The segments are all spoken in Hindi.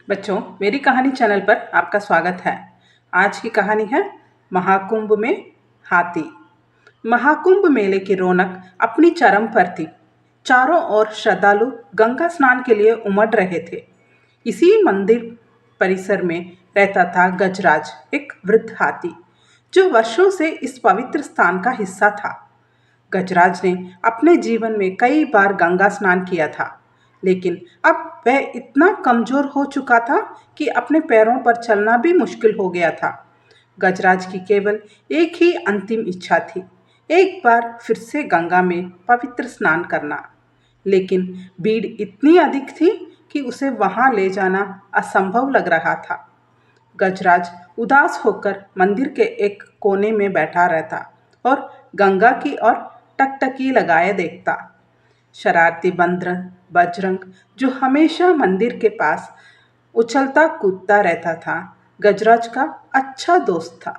बच्चों, मेरी कहानी चैनल पर आपका स्वागत है। आज की कहानी है महाकुंभ में हाथी। महाकुंभ मेले की रौनक अपनी चरम पर थी। चारों ओर श्रद्धालु गंगा स्नान के लिए उमड़ रहे थे। इसी मंदिर परिसर में रहता था गजराज, एक वृद्ध हाथी जो वर्षों से इस पवित्र स्थान का हिस्सा था। गजराज ने अपने जीवन में कई बार गंगा स्नान किया था, लेकिन अब वह इतना कमजोर हो चुका था कि अपने पैरों पर चलना भी मुश्किल हो गया था। गजराज की केवल एक ही अंतिम इच्छा थी, एक बार फिर से गंगा में पवित्र स्नान करना। लेकिन भीड़ इतनी अधिक थी कि उसे वहां ले जाना असंभव लग रहा था। गजराज उदास होकर मंदिर के एक कोने में बैठा रहता और गंगा की ओर टकटकी लगाए देखता। शरारती बंदर बजरंग, जो हमेशा मंदिर के पास उछलता कूदता रहता था, गजराज का अच्छा दोस्त था।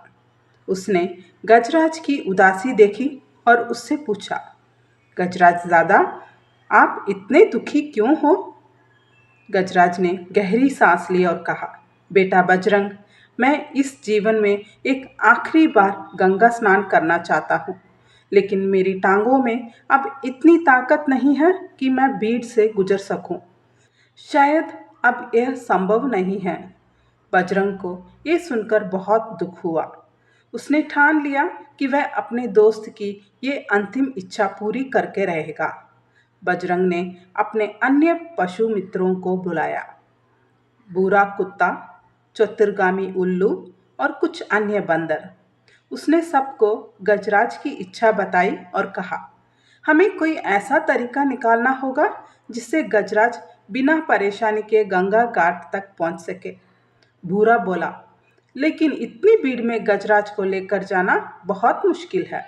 उसने गजराज की उदासी देखी और उससे पूछा, गजराज दादा, आप इतने दुखी क्यों हो? गजराज ने गहरी सांस ली और कहा, बेटा बजरंग, मैं इस जीवन में एक आखिरी बार गंगा स्नान करना चाहता हूँ, लेकिन मेरी टांगों में अब इतनी ताकत नहीं है कि मैं भीड़ से गुजर सकूं। शायद अब यह संभव नहीं है। बजरंग को ये सुनकर बहुत दुख हुआ। उसने ठान लिया कि वह अपने दोस्त की ये अंतिम इच्छा पूरी करके रहेगा। बजरंग ने अपने अन्य पशु मित्रों को बुलाया, बूरा कुत्ता, चतुर्गामी उल्लू और कुछ अन्य बंदर। उसने सबको गजराज की इच्छा बताई और कहा, हमें कोई ऐसा तरीका निकालना होगा जिससे गजराज बिना परेशानी के गंगा घाट तक पहुंच सके। भूरा बोला, लेकिन इतनी भीड़ में गजराज को लेकर जाना बहुत मुश्किल है।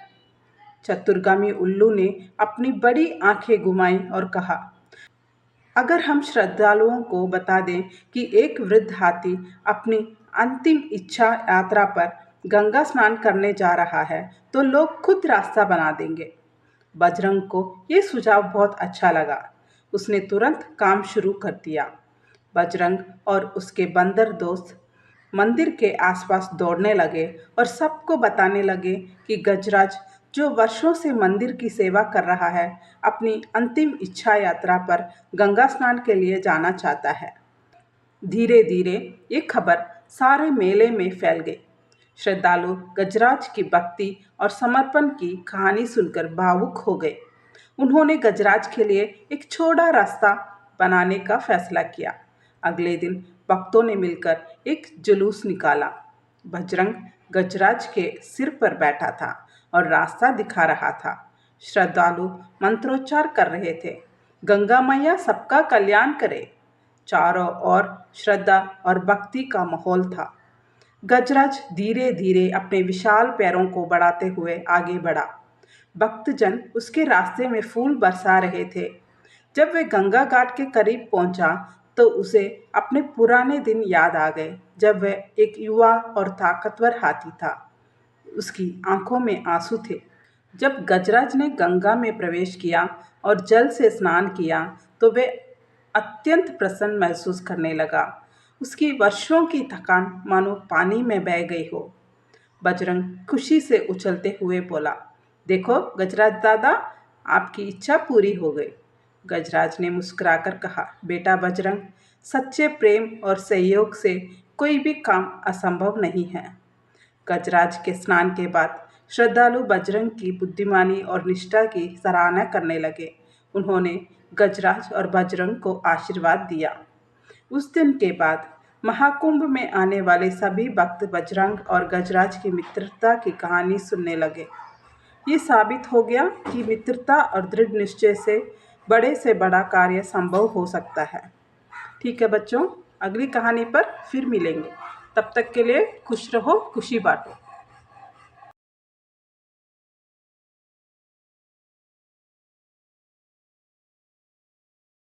चतुर्गामी उल्लू ने अपनी बड़ी आंखें घुमाई और कहा, अगर हम श्रद्धालुओं को बता दें कि एक वृद्ध हाथी अपनी अंतिम इच्छा यात्रा पर गंगा स्नान करने जा रहा है, तो लोग खुद रास्ता बना देंगे। बजरंग को ये सुझाव बहुत अच्छा लगा। उसने तुरंत काम शुरू कर दिया। बजरंग और उसके बंदर दोस्त मंदिर के आसपास दौड़ने लगे और सबको बताने लगे कि गजराज, जो वर्षों से मंदिर की सेवा कर रहा है, अपनी अंतिम इच्छा यात्रा पर गंगा स्नान के लिए जाना चाहता है। धीरे धीरे ये खबर सारे मेले में फैल गई। श्रद्धालु गजराज की भक्ति और समर्पण की कहानी सुनकर भावुक हो गए। उन्होंने गजराज के लिए एक छोटा रास्ता बनाने का फैसला किया। अगले दिन भक्तों ने मिलकर एक जुलूस निकाला। बजरंग गजराज के सिर पर बैठा था और रास्ता दिखा रहा था। श्रद्धालु मंत्रोच्चार कर रहे थे, गंगा मैया सबका कल्याण करे। चारों ओर श्रद्धा और भक्ति का माहौल था। गजराज धीरे धीरे अपने विशाल पैरों को बढ़ाते हुए आगे बढ़ा। भक्तजन उसके रास्ते में फूल बरसा रहे थे। जब वह गंगा घाट के करीब पहुंचा तो उसे अपने पुराने दिन याद आ गए, जब वह एक युवा और ताकतवर हाथी था। उसकी आंखों में आंसू थे। जब गजराज ने गंगा में प्रवेश किया और जल से स्नान किया तो वह अत्यंत प्रसन्न महसूस करने लगा। उसकी वर्षों की थकान मानो पानी में बह गई हो। बजरंग खुशी से उछलते हुए बोला, देखो गजराज दादा, आपकी इच्छा पूरी हो गई। गजराज ने मुस्कुराकर कहा, बेटा बजरंग, सच्चे प्रेम और सहयोग से कोई भी काम असंभव नहीं है। गजराज के स्नान के बाद श्रद्धालु बजरंग की बुद्धिमानी और निष्ठा की सराहना करने लगे। उन्होंने गजराज और बजरंग को आशीर्वाद दिया। उस दिन के बाद महाकुंभ में आने वाले सभी भक्त बजरंग और गजराज की मित्रता की कहानी सुनने लगे। ये साबित हो गया कि मित्रता और दृढ़ निश्चय से बड़ा कार्य संभव हो सकता है। ठीक है बच्चों, अगली कहानी पर फिर मिलेंगे। तब तक के लिए खुश रहो, खुशी बांटो।